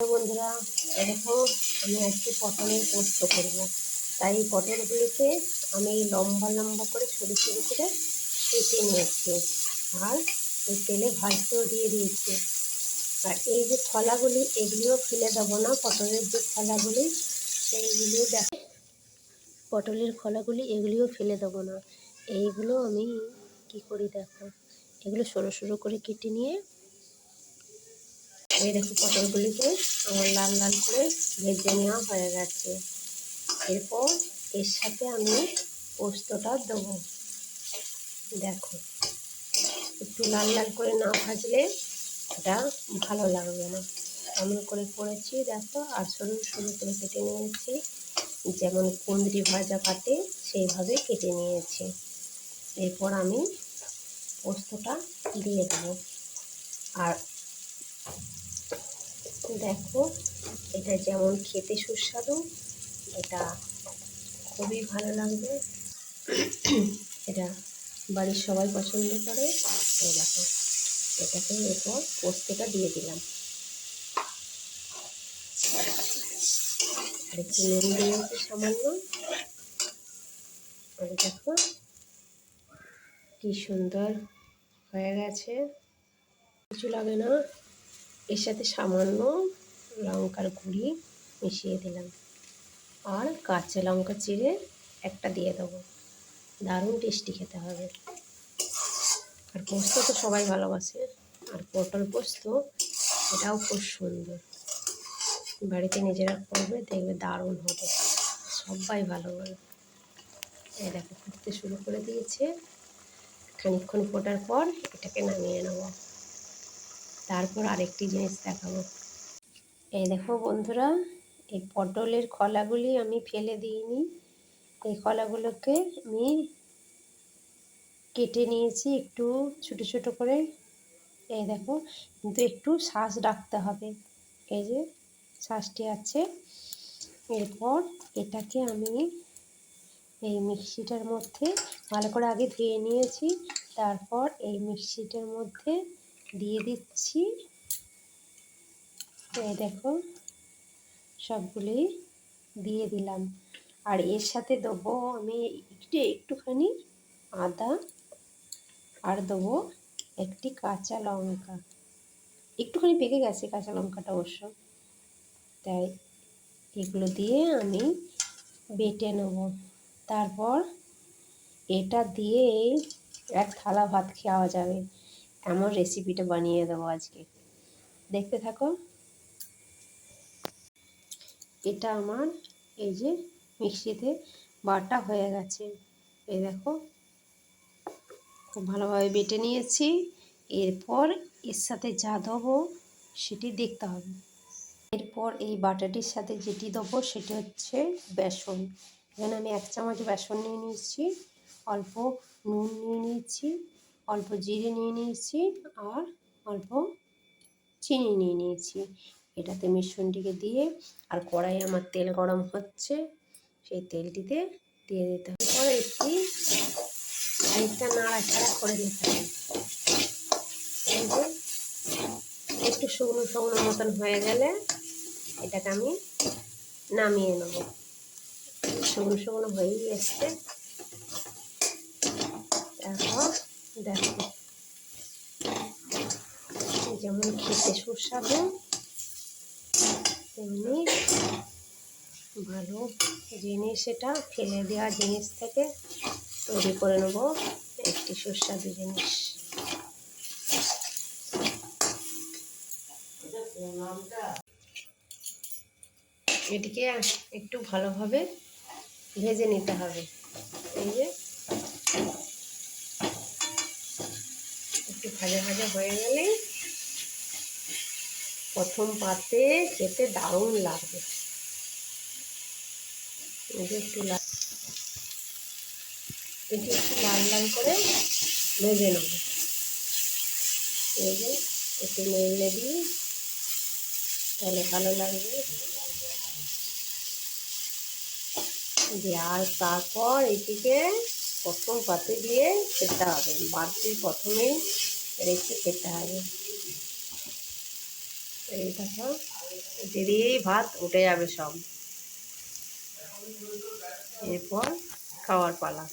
বন্ধুরা, দেখো আমি আজকে পটলের পোস্ত করব। তাই পটলগুলিকে আমি লম্বা লম্বা করে সরু সরু করে কেটে নিয়েছি আর ওই তেলে ভাজতেও দিয়ে দিয়েছি। আর এই যে খোলাগুলি এগুলিও ফেলে দেবো না, পটলের যে খোলাগুলি সেইগুলিও দেখো, পটলের খোলাগুলি এগুলিও ফেলে দেবো না। এইগুলো আমি কি করি দেখো, এগুলো সরু সরু করে কেটে নিয়ে এই দেখো পটলগুলিকে আমার লাল লাল করে ভেজে নেওয়া হয়ে গেছে। এরপর এর সাথে আমি পোস্তটা দেবো। দেখো, একটু লাল লাল করে না ভাজলে এটা ভালো লাগবে না। এমন করে করেছি দেখো, আর সরু সরু করে কেটে নিয়েছি, যেমন কুঁদরি ভাজা কাটে সেইভাবে কেটে নিয়েছি। এরপর আমি পোস্তটা দিয়ে দেবো। আর দেখো, এটা যেমন খেতে সুস্বাদু, এটা খুবই ভালো লাগবে। এটা বাড়ির সবাই পছন্দ করে। এই দেখো, এটাকে এরপর পোস্তটা দিয়ে দিলাম, আর একটু নুন দিয়েছি সামান্য। আর দেখো কি সুন্দর হয়ে গেছে, কিছু লাগে না। এর সাথে সামান্য লঙ্কার গুঁড়ি মিশিয়ে দিলাম, আর কাঁচা লঙ্কা চিড়ে একটা দিয়ে দেবো। দারুণ টেস্টি খেতে হবে। আর পোস্ত তো সবাই ভালোবাসে, আর পটল পোস্ত এটাও খুব সুন্দর। বাড়িতে নিজেরা করবে, দেখবে দারুণ হবে, সবাই ভালো বলে। এই দেখো ফুটতে শুরু করে দিয়েছে। খানিকক্ষণ ফোটার পর এটাকে নামিয়ে নেব। তারপর আরেকটি জিনিস দেখাবো। এই দেখো বন্ধুরা, এই পটলের খোলাগুলি আমি ফেলে দিইনি। এই খোলাগুলোকে আমি কেটে নিয়েছি একটু ছোটো ছোটো করে। এই দেখো, কিন্তু একটু শ্বাস রাখতে হবে, এই যে শ্বাসটি আছে। এরপর এটাকে আমি এই মিক্সিটার মধ্যে ভালো করে আগে ধুয়ে নিয়েছি, তারপর এই মিক্সিটার মধ্যে দিয়ে দিচ্ছি। এই দেখো সবগুলি দিয়ে দিলাম। আর এর সাথে দেবো আমি একটুখানি আদা, আর দেবো একটি কাঁচা লঙ্কা। একটুখানি পেকে গেছে কাঁচা লঙ্কাটা অবশ্য, তাই এগুলো দিয়ে আমি বেটে নেব। তারপর এটা দিয়েই এক থালা ভাত খাওয়া যাবে, এমন রেসিপিটা বানিয়ে দেবো আজকে। দেখতে থাকো। এটা আমার এই যে মিক্সিতে বাটা হয়ে গেছে। এই দেখো খুব ভালোভাবে বেটে নিয়েছি। এরপর এর সাথে যা দেবো সেটি দেখতে হবে। এরপর এই বাটাটির সাথে যেটি দেবো সেটি হচ্ছে বেসন। এখানে আমি 1 চামচ বেসন নিয়ে নিয়েছি, অল্প নুন নিয়ে নিয়েছি, অল্প জিরে নিয়ে নিয়েছি, আর অল্প চিনি নিয়ে নিয়েছি। এটাতে মিশ্রণটিকে দিয়ে, আর কড়াইয়ে আমার তেল গরম হচ্ছে, সেই তেলটিতে দিয়ে দিতে হবে। এরপর খানিকটা নাড়াচাড়া করে নিতে হবে। এই যে একটু শুকনো শুকনো মতন হয়ে গেলে এটাকে আমি নামিয়ে নেব। শুকনো শুকনো হয়েই এসছে। তারপর দেখো, যেমন খেতে সুস্বাদু তেমনি ভালো জিনিস। এটা ফেলে দেওয়া জিনিস থেকে তৈরি করে নেব একটি সুস্বাদু জিনিস। এটিকে একটু ভালোভাবে ভেজে নিতে হবে। এই যে একটু ভাজা ভাজা হয়ে গেলে প্রথম পাতে খেতে দারুণ লাগবে। এটি একটু লাল করে ভেজে নেব। এই যে একটু নেড়ে দিই, তাহলে ভালো লাগবে। আর তারপর এটিকে প্রথম পাতে দিয়ে খেতে হবে, বাড়তি প্রথমেই রেখে খেতে হবে। এই দেখো এতে দিয়েই ভাত উঠে যাবে সব। এরপর খাওয়ার পালা।